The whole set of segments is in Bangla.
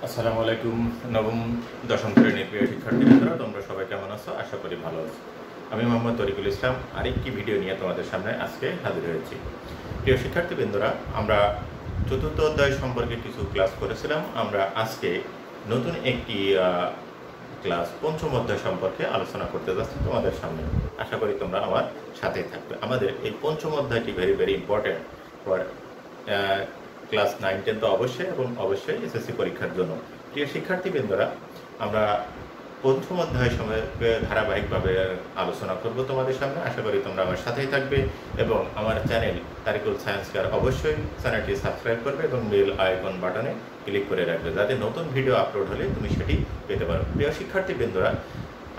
আসসালামু আলাইকুম। নবম দশম শ্রেণীর প্রিয় শিক্ষার্থীবৃন্দরা, তোমরা সবাই কেমন আছো? আশা করি ভালো আছো। আমি মোহাম্মদ তরিকুল ইসলাম আরেকটি ভিডিও নিয়ে তোমাদের সামনে আজকে হাজির হয়েছি। প্রিয় শিক্ষার্থীবৃন্দরা, আমরা চতুর্থ অধ্যায় সম্পর্কে কিছু ক্লাস করেছিলাম। আমরা আজকে নতুন একটি ক্লাস পঞ্চম অধ্যায় সম্পর্কে আলোচনা করতে যাচ্ছি তোমাদের সামনে। আশা করি তোমরা আমার সাথেই থাকবে। আমাদের এই পঞ্চম অধ্যায়টি ভেরি ইম্পর্টেন্ট ফর ক্লাস 9-10 তো অবশ্যই, এবং অবশ্যই এসএসসি পরীক্ষার জন্য। প্রিয় শিক্ষার্থীবৃন্দরা, আমরা পঞ্চম অধ্যায় সময় ধারাবাহিকভাবে আলোচনা করব তোমাদের সামনে। আশা করি তোমরা আমার সাথেই থাকবে এবং আমার চ্যানেল তারিকুল সায়েন্স কেয়ার অবশ্যই চ্যানেলটি সাবস্ক্রাইব করবে এবং বেল আইকন বাটনে ক্লিক করে রাখবে, যাতে নতুন ভিডিও আপলোড হলে তুমি সেটি পেতে পারো। প্রিয় শিক্ষার্থীবৃন্দরা,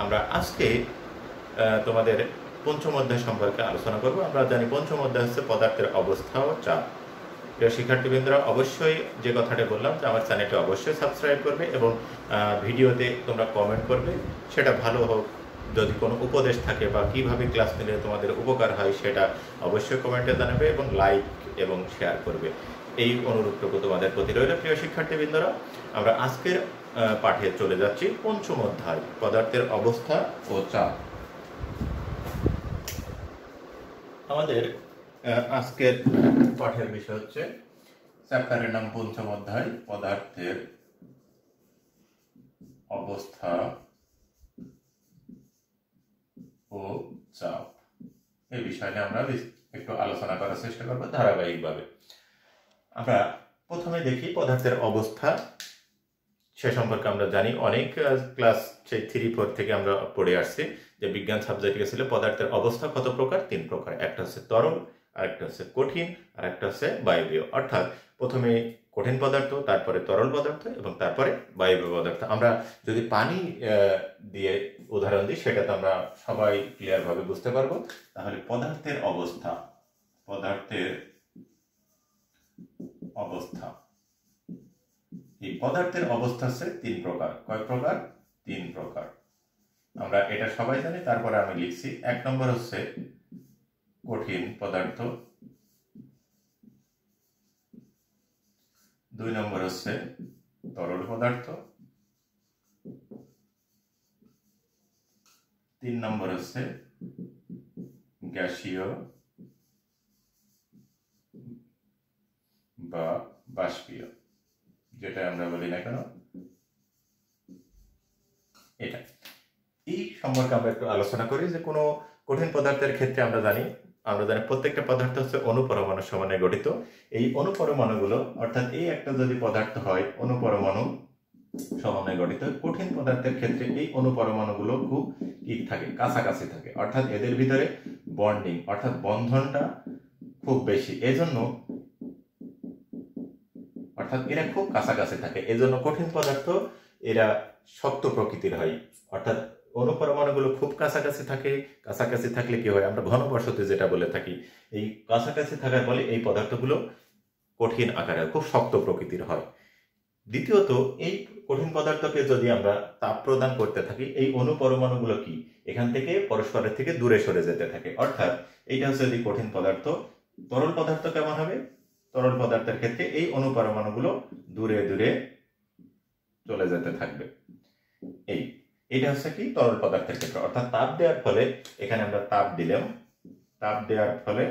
আমরা আজকে তোমাদের পঞ্চম অধ্যায় সম্পর্কে আলোচনা করব। আমরা জানি পঞ্চম অধ্যায় হচ্ছে পদার্থের অবস্থা ও চাপ। প্রিয় শিক্ষার্থীবৃন্দরা, অবশ্যই যে কথাটা বললাম যে আমার চ্যানেলটি অবশ্যই সাবস্ক্রাইব করবে এবং ভিডিওতে তোমরা কমেন্ট করবে। সেটা ভালো হোক, যদি কোনো উপদেশ থাকে বা কীভাবে ক্লাস নিলে তোমাদের উপকার হয় সেটা অবশ্যই কমেন্টে জানাবে এবং লাইক এবং শেয়ার করবে। এই অনুরোধটুকু তোমাদের প্রতি রইল। প্রিয় শিক্ষার্থীবৃন্দরা, আমরা আজকের পাঠে চলে যাচ্ছি পঞ্চম অধ্যায় পদার্থের অবস্থা ও চাপ। আমাদের আজকের পাঠের বিষয় হচ্ছে চ্যাপ্টারের নাম পঞ্চম অধ্যায় পদার্থের অবস্থা ও চাপ। এই বিষয়টা আমরা একটু আলোচনা করার চেষ্টা করব ধারাবাহিকভাবে। আমরা প্রথমে দেখি পদার্থের অবস্থা। সে সম্পর্কে আমরা জানি, অনেক ক্লাস 3-4 থেকে আমরা পড়ে আসছি যে বিজ্ঞান সাবজেক্টে ছিল পদার্থের অবস্থা কত প্রকার? 3 প্রকার। একটা হচ্ছে তরল, আরেকটা হচ্ছে কঠিন, আর একটা হচ্ছে বায়বীয়। অর্থাৎ প্রথমে কঠিন পদার্থ, তারপরে তরল পদার্থ এবং তারপরে বায়বীয় পদার্থ। আমরা যদি পানি দিয়ে উদাহরণ দিই, সেটা তো আমরা সবাই ক্লিয়ারভাবে বুঝতে পারবো। তাহলে পদার্থের অবস্থা, এই পদার্থের অবস্থা হচ্ছে 3 প্রকার। কয় প্রকার? 3 প্রকার। আমরা এটা সবাই জানি, তারপরে আমি লিখছি। 1 নম্বর হচ্ছে কঠিন পদার্থ, 2 নম্বর হচ্ছে তরল পদার্থ, 3 নম্বর হচ্ছে গ্যাসীয় বা বাষ্পীয়, যেটা আমরা বলি না কেন এটা। এই সম্পর্কে আমরা একটু আলোচনা করি যে কোনো কঠিন পদার্থের ক্ষেত্রে আমরা জানি প্রত্যেকটা পদার্থ হচ্ছে অণুপরমাণু সমন্বয়ে গঠিত। এই অণুপরমাণুগুলো, অর্থাৎ এই একটা যদি পদার্থ হয় অণুপরমাণু সমন্বয়ে গঠিত, কঠিন পদার্থের ক্ষেত্রে এই অণুপরমাণুগুলো খুব থাকে, কাছাকাছি থাকে। অর্থাৎ এদের ভিতরে বন্ডিং অর্থাৎ বন্ধনটা খুব বেশি, এজন্য অর্থাৎ এরা খুব কাছাকাছি থাকে। এজন্য কঠিন পদার্থ এরা শক্ত প্রকৃতির হয়। অর্থাৎ অণুপরমাণুগুলো খুব কাছাকাছি থাকে। কাছাকাছি থাকলে কি হয়? আমরা ঘনবসতি যেটা বলে থাকি, এই কাছাকাছি থাকার ফলে এই পদার্থগুলো কঠিন আকারে খুব শক্ত প্রকৃতির হয়। দ্বিতীয়ত, এই কঠিন পদার্থকে যদি আমরা তাপ প্রদান করতে থাকি, এই অণুপরমাণুগুলো কি এখান থেকে পরস্পরের থেকে দূরে সরে যেতে থাকে। অর্থাৎ এইটা হচ্ছে যদি কঠিন পদার্থ। তরল পদার্থ কেমন হবে? তরল পদার্থের ক্ষেত্রে এই অণুপরমাণুগুলো দূরে দূরে চলে যেতে থাকবে। এটা হচ্ছে কি তরল পদার্থের ক্ষেত্রে। অর্থাৎ তাপ দেওয়ার ফলে, এখানে আমরা তাপ দিলাম, তাপ দেওয়ার ফলে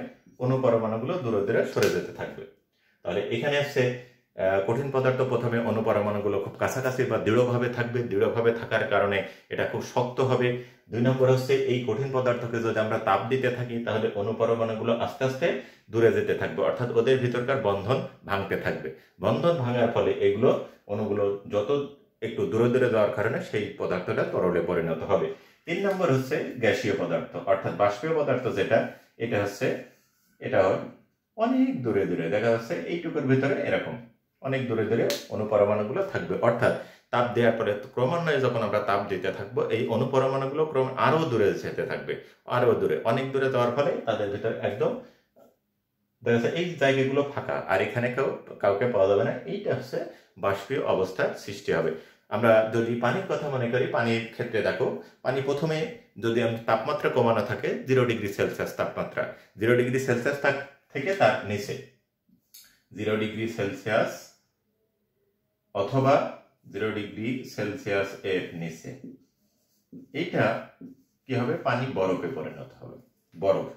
অণুপরমাণুগুলো দূরে দূরে সরে যেতে থাকবে। তাহলে এখানে হচ্ছে কঠিন পদার্থ প্রথমে অণুপরমাণুগুলো খুব কাছাকাছি বা দৃঢ়ভাবে থাকবে। দৃঢ়ভাবে থাকার কারণে এটা খুব শক্ত হবে। 2 নম্বর হচ্ছে এই কঠিন পদার্থকে যদি আমরা তাপ দিতে থাকি, তাহলে অণুপরমাণুগুলো আস্তে আস্তে দূরে যেতে থাকবে। অর্থাৎ ওদের ভিতরকার বন্ধন ভাঙতে থাকবে। বন্ধন ভাঙার ফলে এগুলো অণুগুলো যত একটু দূরে দূরে যাওয়ার কারণে সেই পদার্থটা তরলে পরিণত হবে। 3 নম্বর হচ্ছে গ্যাসীয় পদার্থ অর্থাৎ বাষ্পীয় পদার্থ যেটা, এটা অনেক দূরে দূরে দেখা যাচ্ছে এইটুকুর ভিতরে এরকম অনেক দূরে দূরে অণুপরমাণুগুলো থাকবে। অর্থাৎ তাপ দেওয়ার পরে ক্রমান্বয়ে যখন আমরা তাপ দিতে থাকবো, এই অণুপরমাণুগুলো ক্রমে আরো দূরে যেতে থাকবে, আরো দূরে, অনেক দূরে যাওয়ার ফলে তাদের ভিতরে একদম দেখা যাচ্ছে এই জায়গাগুলো ফাঁকা, আর এখানে কাউকে পাওয়া যাবে না। এইটা হচ্ছে বাষ্পীয় অবস্থার সৃষ্টি হবে। আমরা যদি পানির কথা মনে করি, পানির ক্ষেত্রে দেখো, পানি প্রথমে যদি তাপমাত্রা কমানো থাকে 0 ডিগ্রি সেলসিয়াস তাপমাত্রা, 0 ডিগ্রি সেলসিয়াস থেকে তার নিচে 0 ডিগ্রি সেলসিয়াস অথবা 0 ডিগ্রি সেলসিয়াস এর নিচে, এইটা কি হবে, পানি বরফে পরিণত হবে, বরফ।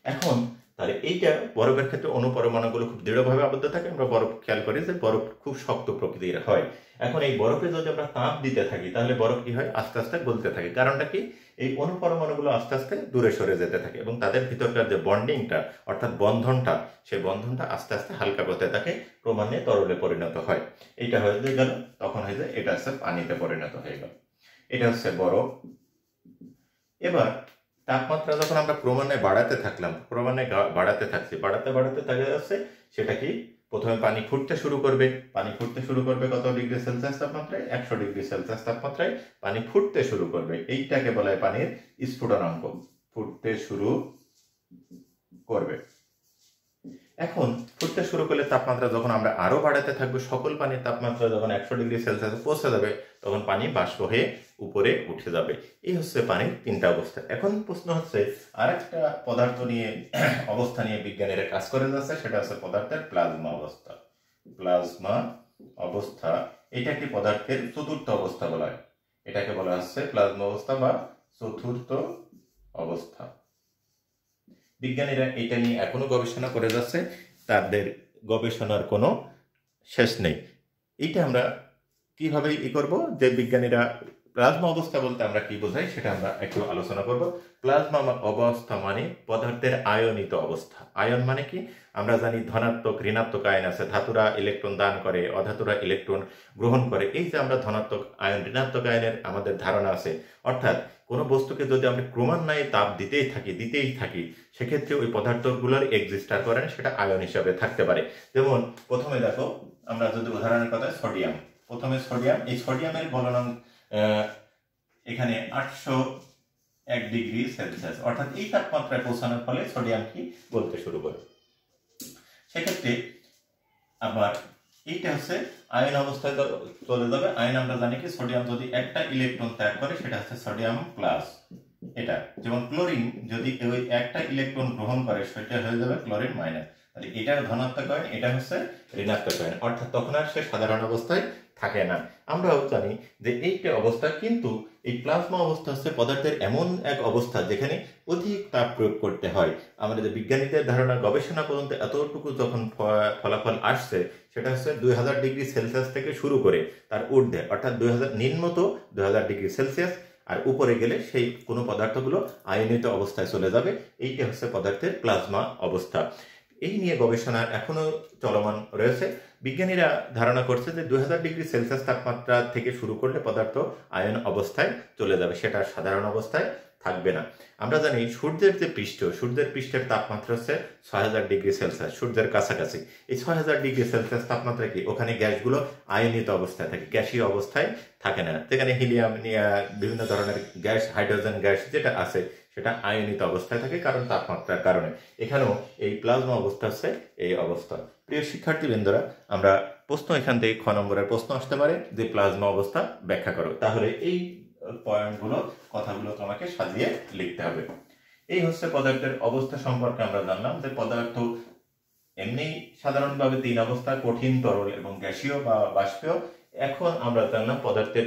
এখন তাহলে এইটা বরফের ক্ষেত্রে অনুপরমাণুগুলো খুব দৃঢ়ভাবে আবদ্ধ থাকে। আমরা বরফ খেয়াল করি যে বরফ খুব শক্ত প্রকৃতির হয়। এখন এই বরফে যদি আমরা তাপ দিতে থাকি তাহলে বরফ কি হয়, আস্তে আস্তে গলতে থাকে। কারণটা কি, এই অনুপরমাণুগুলো আস্তে আস্তে দূরে সরে যেতে থাকে এবং তাদের ভিতরকার যে বন্ডিংটা অর্থাৎ বন্ধনটা, সেই বন্ধনটা আস্তে আস্তে হালকা করতে থাকে, ক্রমান্বয়ে তরলে পরিণত হয়। এইটা হয়ে গেল, তখন হয়ে যায় এটা হচ্ছে পানিতে পরিণত হয়ে গেল। এটা হচ্ছে বরফ। এবার তাপমাত্রা যখন আমরা ক্রমান্বয়ে বাড়াতে থাকলাম, ক্রমান্বয়ে বাড়াতে দেখা যাচ্ছে সেটা কি, প্রথমে পানি ফুটতে শুরু করবে। পানি ফুটতে শুরু করবে কত ডিগ্রি সেলসিয়াস তাপমাত্রায়, 100 ডিগ্রি সেলসিয়াস তাপমাত্রায় পানি ফুটতে শুরু করবে। এইটাকে বলা হয় পানির স্ফুটনাঙ্ক, ফুটতে শুরু করবে। এখন ফুটতে শুরু করলে তাপমাত্রা যখন আমরা আরো বাড়াতে থাকবো, সকল পানির তাপমাত্রা যখন 100 ডিগ্রি সেলসিয়াসে পৌঁছে যাবে, তখন পানি বাষ্প হয়ে উপরে উঠে যাবে। এই হচ্ছে পানির তিনটা অবস্থা। এখন প্রশ্ন হচ্ছে আরেকটা পদার্থ নিয়ে, অবস্থা নিয়ে বিজ্ঞানীরা কাজ করে যাচ্ছে, সেটা হচ্ছে পদার্থের প্লাজমা অবস্থা। প্লাজমা অবস্থা, এটা একটি পদার্থের চতুর্থ অবস্থা বলা হয়। এটাকে বলা হচ্ছে প্লাজমা অবস্থা বা চতুর্থ অবস্থা। বিজ্ঞানীরা এটা নিয়ে এখনো গবেষণা করে যাচ্ছে, তাদের গবেষণার কোনো শেষ নেই। এইটা আমরা কিভাবে করব, যে বিজ্ঞানীরা প্লাজমা অবস্থা বলতে আমরা কি বোঝাই সেটা আমরা একটু আলোচনা করব। প্লাজমা অবস্থা মানে পদার্থের আয়নিত অবস্থা। আয়ন মানে কি, আমরা জানি ধনাত্মক ঋণাত্মক আয়ন আছে, ধাতুরা ইলেকট্রন দান করে, অধাতুরা ইলেকট্রন গ্রহণ করে। এই যে আমরা ধনাত্মক আয়ন ঋণাত্মক আয়নের আমাদের ধারণা আছে, অর্থাৎ কোনো বস্তুকে যদি আমরা ক্রমান্বয়ে তাপ দিতেই থাকি সেক্ষেত্রে ওই পদার্থগুলোর এক্সিস্টার করেন, সেটা আয়ন হিসাবে থাকতে পারে। যেমন প্রথমে দেখো, আমরা যদি উদাহরণের কথা সোডিয়াম, প্রথমে সোডিয়াম, এই সোডিয়ামের গলনাঙ্ক এখানে 801 ডিগ্রি সেলসিয়াস, অর্থাৎ এই তাপমাত্রায় পৌঁছানোর ফলে সোডিয়াম কি বলতে শুরু করে। সেক্ষেত্রে আবার এইটা হচ্ছে আয়ন অবস্থায় চলে যাবে। আয়ন আমরা জানি কি, সোডিয়াম যদি একটা ইলেকট্রন ত্যাগ করে সেটা হচ্ছে সোডিয়াম প্লাস। এটা যেমন ক্লোরিন যদি ওই একটা ইলেকট্রন গ্রহণ করে সেটা হয়ে যাবে ক্লোরিন মাইনাস। তাহলে এটার ধনাত্মক আয়ন, এটা হচ্ছে ঋণাত্মক আয়ন, অর্থাৎ তখন আর সে সাধারণ অবস্থায় থাকে না। আমরাও জানি যে এইটা অবস্থা, কিন্তু এই প্লাজমা অবস্থা হচ্ছে পদার্থের এমন এক অবস্থা যেখানে অধিক তাপ প্রয়োগ করতে হয়। আমাদের যে বিজ্ঞানীদের ধারণা, গবেষণা পর্যন্ত এতটুকু যখন ফলাফল আসছে, সেটা হচ্ছে 2000 ডিগ্রি সেলসিয়াস থেকে শুরু করে তার ঊর্ধ্বে, অর্থাৎ 2000 নিম্নত 2000 ডিগ্রি সেলসিয়াস, আর উপরে গেলে সেই কোনো পদার্থগুলো আয়নিত অবস্থায় চলে যাবে। এইটা হচ্ছে পদার্থের প্লাজমা অবস্থা। এই নিয়ে গবেষণা এখনো চলমান রয়েছে। বিজ্ঞানীরা ধারণা করছে যে 2000 ডিগ্রি সেলসিয়াস তাপমাত্রা থেকে শুরু করলে পদার্থ আয়ন অবস্থায় চলে যাবে, সেটা সাধারণ অবস্থায় থাকবে না। আমরা জানি সূর্যের যে পৃষ্ঠ, সূর্যের পৃষ্ঠের তাপমাত্রা হচ্ছে 6000 ডিগ্রি সেলসিয়াস, সূর্যের কাছাকাছি। এই 6000 ডিগ্রি সেলসিয়াস তাপমাত্রা কি, ওখানে গ্যাসগুলো আয়নিত অবস্থায় থাকে, গ্যাসীয় অবস্থায় থাকে না। যেখানে হিলিয়াম, বিভিন্ন ধরনের গ্যাস, হাইড্রোজেন গ্যাস যেটা আছে সেটা আয়নিত অবস্থায় থাকে, কারণ তাপমাত্রার কারণে। এখানেও এই প্লাজমা অবস্থা হচ্ছে এই অবস্থা। প্রিয় শিক্ষার্থীবৃন্দরা, আমরা প্রশ্ন এখান থেকে খ নম্বরের প্রশ্ন আসতে পারে যে প্লাজমা অবস্থা ব্যাখ্যা করো। তাহলে এই পয়েন্টগুলো, কথাগুলো তোমাকে সাজিয়ে লিখতে হবে। এই হচ্ছে পদার্থের অবস্থা সম্পর্কে আমরা জানলাম যে পদার্থ এমনি সাধারণভাবে তিন অবস্থা, কঠিন, তরল এবং গ্যাসীয় বা বাষ্পীয়। এখন আমরা জানলাম পদার্থের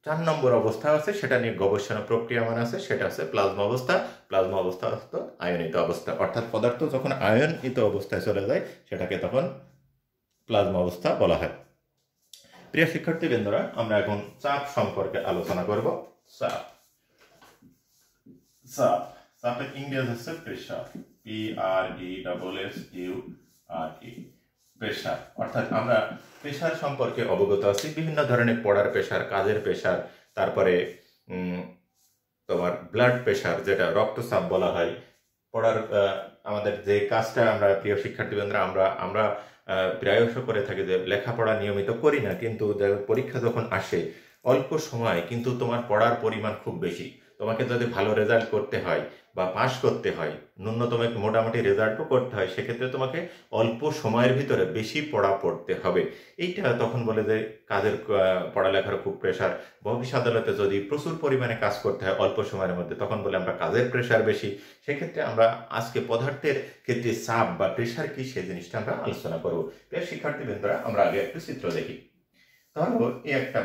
4 নম্বর অবস্থা আছে, সেটা নিয়ে গবেষণা প্রক্রিয়ামান আছে, সেটা হচ্ছে প্লাজমা অবস্থা। প্লাজমা অবস্থা হচ্ছে আয়নিত অবস্থা, অর্থাৎ পদার্থ যখন আয়নিত অবস্থায় চলে যায় সেটাকে তখন প্লাজমা অবস্থা বলা হয়। প্রিয় শিক্ষার্থীবৃন্দরা, আমরা এখন চাপ সম্পর্কে আলোচনা করব। চাপ, চাপ, চাপের ইংরেজি হচ্ছে প্রেসার, PRESSURE, প্রেসার। অর্থাৎ আমরা প্রেসার সম্পর্কে অবগত আছি, বিভিন্ন ধরনের পড়ার প্রেসার, কাজের প্রেসার, তারপরে তোমার ব্লাড প্রেসার যেটা রক্তচাপ বলা হয়। পড়ার আমাদের যে কাজটা আমরা, প্রিয় শিক্ষার্থীবৃন্দরা, আমরা প্রায়শ করে থাকি যে লেখাপড়া নিয়মিত করি না, কিন্তু পরীক্ষা যখন আসে অল্প সময় কিন্তু তোমার পড়ার পরিমাণ খুব বেশি। তোমাকে যদি ভালো রেজাল্ট করতে হয় বা পাস করতে হয়, ন্যূনতম মোটামুটি রেজাল্টও করতে হয়, সেক্ষেত্রে তোমাকে অল্প সময়ের ভিতরে বেশি পড়া পড়তে হবে। এইটা তখন বলে যে কাজের, পড়ালেখার খুব প্রেশার। অফিস আদালতে যদি প্রচুর পরিমাণে কাজ করতে হয় অল্প সময়ের মধ্যে, তখন বলে আমরা কাজের প্রেশার বেশি। সেক্ষেত্রে আমরা আজকে পদার্থের ক্ষেত্রে চাপ বা প্রেশার কি, সেই জিনিসটা আমরা আলোচনা করবো। প্রিয় শিক্ষার্থীবৃন্দরা, আমরা আগে একটু চিত্র দেখি। ধরো এই একটা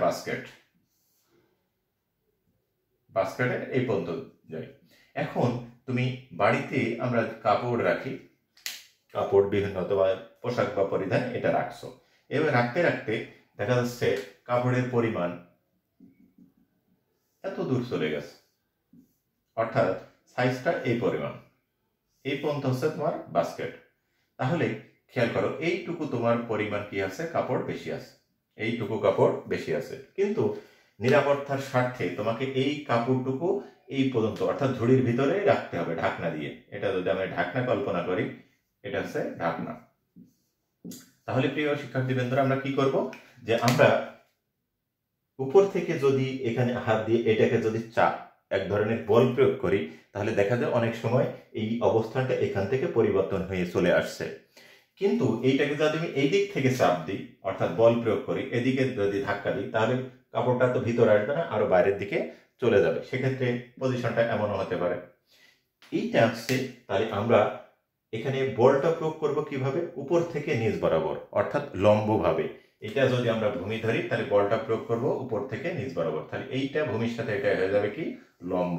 বাস্কেটের এই পর্যন্ত যাই। এখন তুমি বাড়িতে আমরা কাপড় রাখি, কাপড় বিভিন্ন অথবা পোশাক বা পরিধান এটা রাখছো, এবার রাখতে রাখতে দেখা যাচ্ছে কাপড়ের পরিমাণ এত দূর চলে গেছে, অর্থাৎ সাইজটা এই পরিমাণ, এই পর্যন্ত হচ্ছে তোমার বাস্কেট। তাহলে খেয়াল করো এইটুকু তোমার পরিমাণ কি আছে, কাপড় বেশি আছে, এইটুকু কাপড় বেশি আছে, কিন্তু নিরাপত্তার স্বার্থে তোমাকে এই কাপড়টুকু এই পর্যন্ত অর্থাৎ ঝুড়ির ভিতরে রাখতে হবে ঢাকনা দিয়ে। এটা যদি আমি ঢাকনা কল্পনা করি, এটা হচ্ছে ঢাকনা। তাহলে প্রিয় শিক্ষার্থীবৃন্দরা আমরা কি করব, যে আমরা উপর থেকে যদি এখানে হাত দিয়ে এটাকে যদি চাপ এক ধরনের বল প্রয়োগ করি, তাহলে দেখা যায় অনেক সময় এই অবস্থানটা এখান থেকে পরিবর্তন হয়ে চলে আসছে। কিন্তু এইটাকে যদি আমি এই দিক থেকে চাপ দিই, অর্থাৎ বল প্রয়োগ করি, এদিকে যদি ধাক্কা দিই, তাহলে কাপড়টা তো ভিতরে আসবে না, আরো বাইরের দিকে চলে যাবে। সেক্ষেত্রে পজিশনটা এমনও হতে পারে। এইটা আসছে, তাহলে আমরা এখানে বলটা প্রয়োগ করব কিভাবে, উপর থেকে নিচ বরাবর, অর্থাৎ লম্বভাবে। এটা যদি আমরা ভূমি ধরি, তাহলে বলটা প্রয়োগ করব উপর থেকে নিচ বরাবর, তাহলে এইটা ভূমির সাথে এটা হয়ে যাবে কি লম্ব।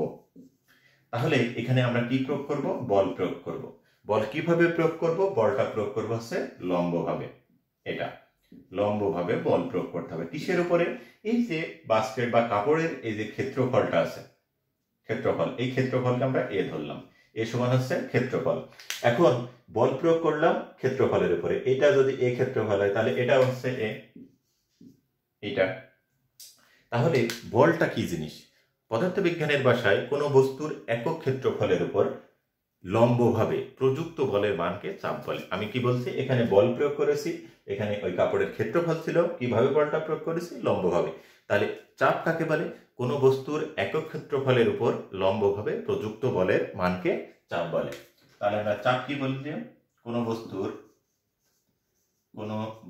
তাহলে এখানে আমরা কি প্রয়োগ করব, বল প্রয়োগ করব। বল কিভাবে প্রয়োগ করব, বলটা প্রয়োগ করব হচ্ছে লম্বভাবে। এটা লম্বভাবে বল প্রয়োগ করতে হবে কিসের উপরে, এই যে বাস্কেট বা কাপড়ের এই যে ক্ষেত্রফলটা আছে, ক্ষেত্রফল, এই ক্ষেত্রফলকে আমরা এ ধরলাম, এ সমান হচ্ছে ক্ষেত্রফল। এখন বল প্রয়োগ করলাম ক্ষেত্রফলের উপরে, এটা যদি এ ক্ষেত্রফল হয় তাহলে এটা হচ্ছে এ, এটা। তাহলে বলটা কি জিনিস, পদার্থবিজ্ঞানের ভাষায় কোনো বস্তুর একক ক্ষেত্রফলের উপর লম্বভাবে প্রযুক্ত বলের মানকে চাপ বলে। আমি কি বলছি, এখানে বল প্রয়োগ করেছি, এখানে ওই কাপড়ের ক্ষেত্রফল ছিল, কিভাবে বলটা প্রয়োগ করেছি, লম্বভাবে। তাহলে চাপ কাকে বলে, কোনো বস্তুর একক ক্ষেত্রফলের উপর লম্বভাবে প্রযুক্ত বলের মানকে চাপ বলে। তাহলে আমরা চাপ কি বলছি, কোনো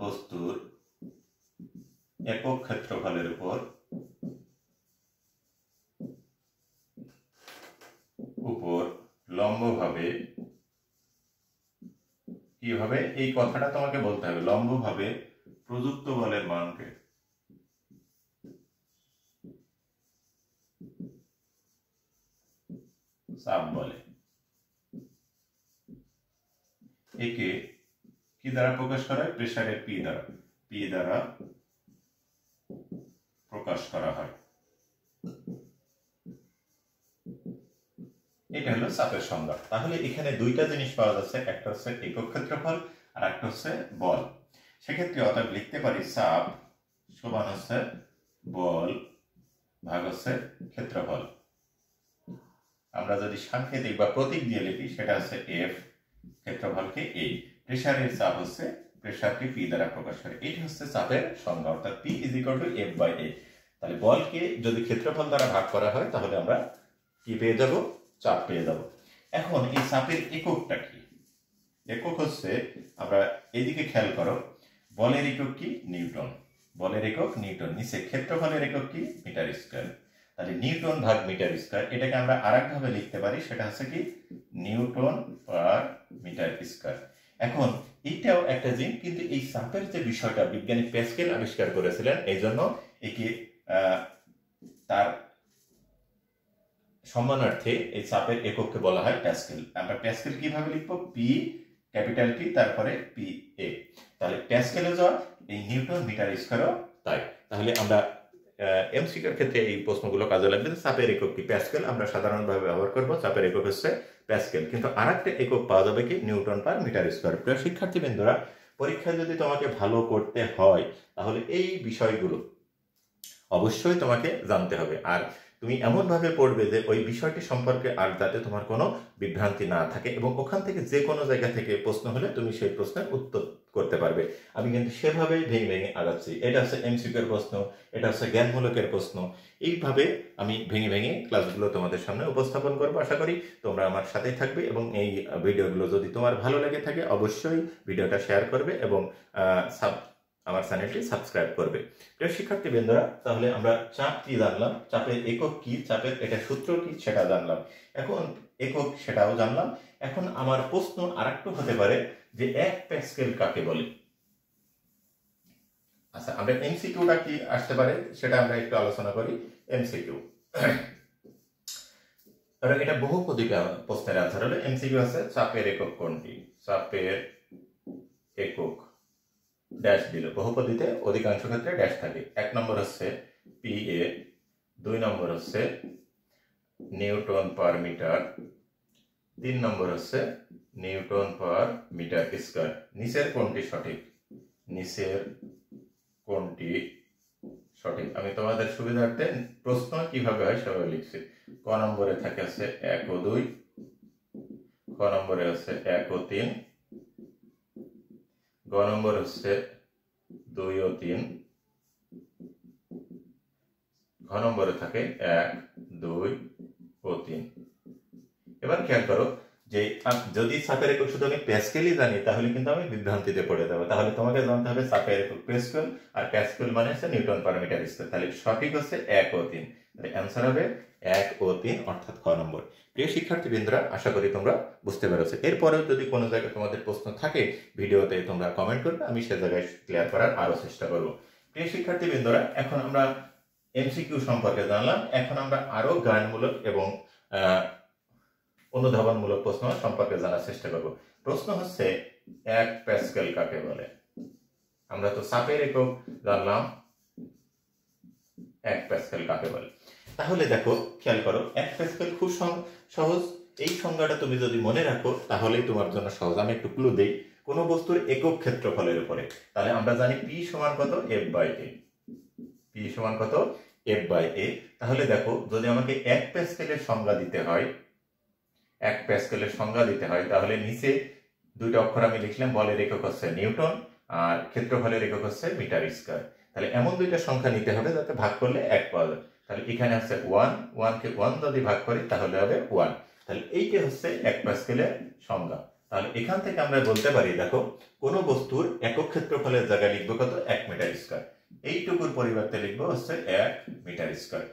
বস্তুর একক ক্ষেত্রফলের উপর লম্বভাবে, কিভাবে এই কথাটা তোমাকে বলতে হবে, লম্বভাবে প্রযুক্ত বলের মানকে চাপ বলে। একে কি দ্বারা প্রকাশ করা হয়, প্রেসারের পি দ্বারা প্রকাশ করা হয়। এটা হলো চাপের সংজ্ঞা। তাহলে এখানে দুইটা জিনিস পাওয়া যাচ্ছে, একটা হচ্ছে একক ক্ষেত্রফল আর একটা হচ্ছে বল। সেক্ষেত্রে অতএব লিখতে পারি চাপ সমান হচ্ছে বল ভাগ হচ্ছে ক্ষেত্রফল। আমরা যদি সাংকেতিক বা প্রতীক দিয়ে লিখি, সেটা হচ্ছে এফ, ক্ষেত্রফলকে এ, প্রেসারের চাপ হচ্ছে প্রেসারকে পি দ্বারা প্রকাশ করে। এটা হচ্ছে চাপের সংজ্ঞা, অর্থাৎ P is equal to F by A. তাহলে বলকে যদি ক্ষেত্রফল দ্বারা ভাগ করা হয়, তাহলে আমরা কি পেয়ে যাব, চাপ পেয়ে যাব। এখন এই চাপের এককটা কি, একক হচ্ছে, আমরা এদিকে খেয়াল করো, বলের একক কি, নিউটন, বলের একক নিউটন, নিচে ক্ষেত্রফলের একক কি, মিটার স্কয়ার। তাহলে নিউটন ভাগ মিটার স্কয়ার, এটাকে আমরা আরেকভাবে লিখতে পারি, সেটা হচ্ছে কি নিউটন পার মিটার স্কয়ার। এখন এইটাও একটা জিনিস, কিন্তু এই চাপের যে বিষয়টা বিজ্ঞানী প্যাসকেল আবিষ্কার করেছিলেন, এই জন্য একে তার সম্মানার্থে এই চাপের একককে বলা হয় প্যাসকেল। আমরা প্যাসকেল কিভাবে লিখবো, পি ক্যাপিটাল পি তারপরে পি এ। তাহলে প্যাসকেলও যা, এই নিউটন মিটার স্কয়ারও তাই। তাহলে আমরা এমসিকিউর ক্ষেত্রে এই প্রশ্নগুলো কাজে লাগবে। চাপের একক কি, প্যাসকেল আমরা সাধারণভাবে ব্যবহার করব, চাপের একক হচ্ছে প্যাসকেল, কিন্তু আরেকটা একক পাওয়া যাবে কি, নিউটন পার মিটার স্কয়ার। প্রিয় শিক্ষার্থীবৃন্দরা, পরীক্ষায় যদি তোমাকে ভালো করতে হয়, তাহলে এই বিষয়গুলো অবশ্যই তোমাকে জানতে হবে। আর তুমি এমনভাবে পড়বে যে ওই বিষয়টি সম্পর্কে আর যাতে তোমার কোনো বিভ্রান্তি না থাকে, এবং ওখান থেকে যে কোনো জায়গা থেকে প্রশ্ন হলে তুমি সেই প্রশ্নের উত্তর করতে পারবে। আমি কিন্তু সেভাবেই ভেঙে ভেঙে আগাচ্ছি, এটা হচ্ছে এমসিকিউর প্রশ্ন, এটা হচ্ছে জ্ঞানমূলকের প্রশ্ন, এইভাবে আমি ভেঙে ভেঙে ক্লাসগুলো তোমাদের সামনে উপস্থাপন করবো। আশা করি তোমরা আমার সাথেই থাকবে, এবং এই ভিডিওগুলো যদি তোমার ভালো লেগে থাকে, অবশ্যই ভিডিওটা শেয়ার করবে এবং আমার চ্যানেলটি সাবস্ক্রাইব করবে। প্রিয় শিক্ষার্থীবৃন্দরা, তাহলে আমরা চাপ কি জানলাম, চাপের একক কি, চাপের এটা সূত্র কি সেটা জানলাম, এখন একক সেটাও জানলাম। এখন আমার প্রশ্ন আরেকটু হতে পারে যে 1 প্যাসকেল কাকে বলে। আচ্ছা, আমরা এমসিকিউটা কি আসতে পারে সেটা আমরা একটু আলোচনা করি। এমসিকিউ কারণ এটা বহুপদী প্রশ্নের আনসার হলো এমসিকিউ আছে চাপের একক কোনটি, চাপের একক ড্যাশ দিল, বহুপদীতে অধিকাংশ ক্ষেত্রে ড্যাশ থাকে। 1 নম্বর হচ্ছে পিএ, 2 নম্বর হচ্ছে নিউটন পার মিটার, 3 নম্বর হচ্ছে নিউটন পার মিটার স্কয়ার। নিচের কোনটি সঠিক, নিচের কোনটি সঠিক? আমি তোমাদের সুবিধার্থে প্রশ্ন কিভাবে হয় সেভাবে লিখছি। ক নম্বরে থাকে আছে 1 ও 2, খ নম্বরে হচ্ছে 1 ও 3, গ নম্বর হচ্ছে 2 ও 3, ঘ নম্বরে থাকে 1, 2 ও 3। এবার খেয়াল করো যে যদি চাপের একক শুধু আমি প্যাসকেলই জানি তাহলে কিন্তু আমি বিভ্রান্তিতে পড়ে যাবো। তাহলে তোমাকে জানতে হবে চাপের একক প্যাসকেল, আর প্যাসকেল মানে হচ্ছে নিউটন পার মিটার স্কয়ার। তাহলে সঠিক হচ্ছে 1 ও 3। তাহলে অ্যান্সার হবে 1 ও 3 অর্থাৎ খ নম্বর। প্রিয় শিক্ষার্থীবৃন্দরা, আশা করি তোমরা বুঝতে পেরেছো। এরপরেও যদি কোনো জায়গায় তোমাদের প্রশ্ন থাকে ভিডিওতে তোমরা কমেন্ট করবে, আমি সে জায়গায় ক্লিয়ার করার আরো চেষ্টা করবো। প্রিয় শিক্ষার্থীবৃন্দরা, এখন আমরা এমসিকিউ সম্পর্কে জানলাম। এখন আমরা আরো গানমূলক এবং অনুধাবনমূলক প্রশ্ন সম্পর্কে জানার চেষ্টা করব। প্রশ্ন হচ্ছে 1 প্যাসকেল কাকে বলে? আমরা তো চাপের একক জানলাম, 1 প্যাসকেল কাকে বলে? তাহলে দেখো, খেয়াল করো, 1 প্যাসকেল খুব সহজ। এই সংজ্ঞাটা তুমি যদি মনে রাখো তাহলেই তোমার জন্য সহজ। আমি একটু ক্লু দেই। কোন বস্তুর একক ক্ষেত্রফলের উপরে, তাহলে আমরা জানি পি সমান কত, এফ বাই এ। পি সমান কত, এফ বাই এ। তাহলে দেখো, যদি আমাকে 1 প্যাসকেলের সংজ্ঞা দিতে হয়, 1 প্যাসকেলের সংজ্ঞা দিতে হয়, তাহলে নিচে দুইটা অক্ষর আমি লিখলাম। বলের একক হচ্ছে নিউটন আর ক্ষেত্রফলের একক হচ্ছে মিটার স্কয়ার। তাহলে এমন দুইটা সংখ্যা নিতে হবে যাতে ভাগ করলে 1 পাওয়া যায়। তাহলে এখানে হচ্ছে 1, 1 কে 1 যদি ভাগ করি তাহলে হবে 1। তাহলে এইটা হচ্ছে 1 প্যাসকেলের সংজ্ঞা। তাহলে এখান থেকে আমরা বলতে পারি, দেখো, কোন বস্তুর একক ক্ষেত্রফলের জায়গায় লিখবো কত, 1 মিটার স্কয়ার। এইটুকুর পরিবর্তে লিখবো হচ্ছে 1 মিটার স্কয়ার।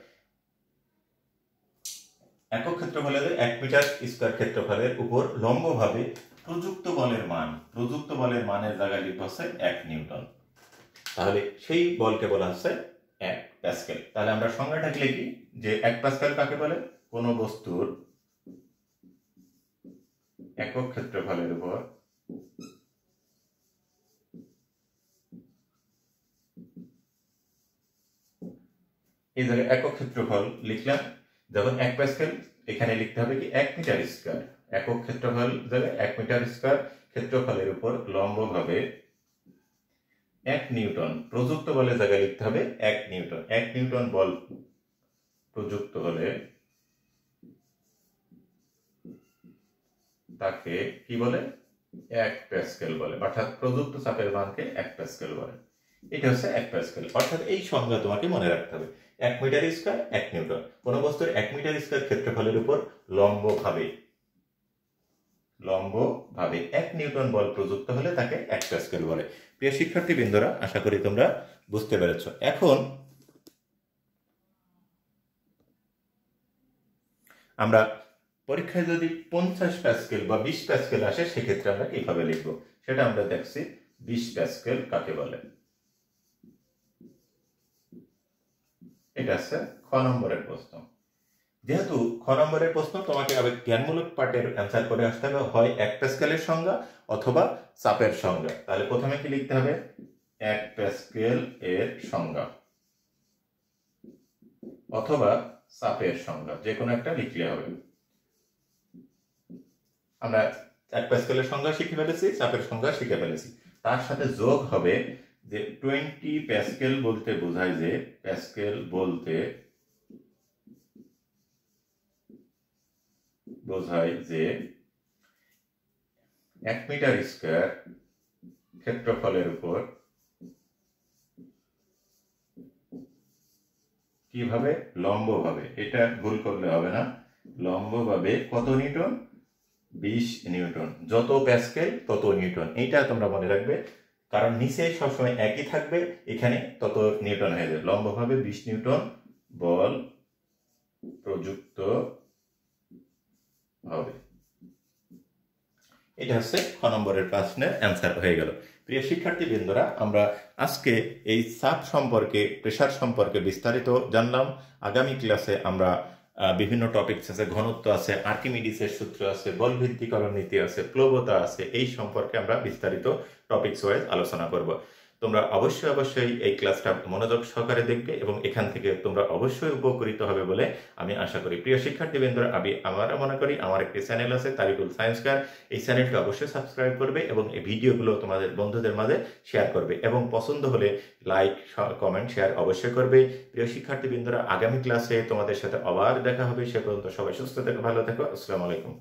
একক ক্ষেত্রফলের 1 মিটার স্কয়ার ক্ষেত্রফলের উপর লম্বভাবে প্রযুক্ত বলের মান, প্রযুক্ত বলের মানের জায়গায় লিখবো হচ্ছে 1 নিউটন। তাহলে সেই বলকে বলা হচ্ছে 1 প্যাসকেল। তাহলে আমরা সংজ্ঞাটা লিখি যে 1 প্যাসকেল কাকে বলে? কোন বস্তুর একক ক্ষেত্রফলের উপর এই জায়গায় একক ক্ষেত্রফল লিখলাম। যখন 1 প্যাসকেল, এখানে লিখতে হবে কি 1 মিটার স্কয়ার। একক ক্ষেত্রফল জায়গায় 1 মিটার স্কয়ার ক্ষেত্রফলের উপর লম্বভাবে 1 নিউটন প্রযুক্ত বলের জায়গায় লিখতে হবে 1 নিউটন। 1 নিউটন বল প্রযুক্ত হলে তাকে কি বলে? 1 প্যাসকেল বলে। অর্থাৎ প্রযুক্ত চাপের মানকে 1 প্যাসকেল বলে। এটা হচ্ছে 1 প্যাসকেল। অর্থাৎ এই সংজ্ঞা তোমাকে মনে রাখতে হবে। 1 মিটার স্কয়ার 1 নিউটন। কোন বস্তুর 1 মিটার স্কয়ার ক্ষেত্রফলের উপর লম্বভাবে 1 নিউটন বল প্রযুক্ত হলে তাকে 1 প্যাসকেল বলে। প্রিয় শিক্ষার্থীবৃন্দরা, আশা করি তোমরা বুঝতে পেরেছ। এখন আমরা পরীক্ষায় যদি 50 প্যাসকেল বা 20 প্যাসকেল আসে সেক্ষেত্রে আমরা কিভাবে লিখব সেটা আমরা দেখছি। 20 প্যাসকেল কাকে বলে? এটা আছে খ নম্বরের প্রশ্ন। যেহেতু খ নম্বরের প্রশ্ন, তোমাকে আবার জ্ঞানমূলক পার্টের অ্যান্সার করে আসতে হবে, হয় 1 প্যাসকেলের সংজ্ঞা অথবা চাপের সংজ্ঞা। তাহলে প্রথমে কি লিখতে হবে? 1 প্যাসকেল এর সংজ্ঞা অথবা চাপের সংজ্ঞা, যে কোনো একটা লিখলে হবে। আমরা 1 প্যাসকেলের সংজ্ঞা শিখে ফেলেছি, চাপের সংজ্ঞা শিখে ফেলেছি। তার সাথে যোগ হবে যে 20 প্যাসকেল বলতে বোঝায় যে, প্যাসকেল বলতে বোঝায় যে 1 মিটার স্কয়ার ক্ষেত্রফলের উপর কিভাবে লম্বভাবে, এটা ভুল করলে হবে না, লম্বভাবে কত নিউটন? 20 নিউটন। যত প্যাসকেল তত নিউটন, এইটা তোমরা মনে রাখবে, কারণ নিচে সবসময় একই থাকবে, এখানে তত নিউটন হয়ে যাবে। লম্বভাবে 20 নিউটন বল প্রযুক্ত হবে। এটা হচ্ছে খ নম্বরের প্রশ্নের অ্যান্সার হয়ে গেল। প্রিয় শিক্ষার্থীবৃন্দরা, আমরা আজকে এই চাপ সম্পর্কে, প্রেশার সম্পর্কে বিস্তারিত জানলাম। আগামী ক্লাসে আমরা বিভিন্ন টপিকস আছে, ঘনত্ব আছে, আর্কিমিডিসের সূত্র আছে, বল ভিত্তিকরণ নীতি আছে, প্লবতা আছে, এই সম্পর্কে আমরা বিস্তারিত টপিকস ওয়াইজ আলোচনা করব। তোমরা অবশ্যই এই ক্লাসটা মনোযোগ সহকারে দেখবে এবং এখান থেকে তোমরা অবশ্যই উপকৃত হবে বলে আমি আশা করি। প্রিয় শিক্ষার্থীবৃন্দরা, আমরা মনে করি আমার একটি চ্যানেল আছে, তারিকুল সায়েন্স কার। এই চ্যানেলটা অবশ্যই সাবস্ক্রাইব করবে এবং এই ভিডিওগুলো তোমাদের বন্ধুদের মাঝে শেয়ার করবে এবং পছন্দ হলে লাইক, কমেন্ট, শেয়ার অবশ্যই করবে। প্রিয় শিক্ষার্থীবৃন্দরা, আগামী ক্লাসে তোমাদের সাথে আবার দেখা হবে। সে পর্যন্ত সবাই সুস্থ থেকো, ভালো থেকো। আসসালামু আলাইকুম।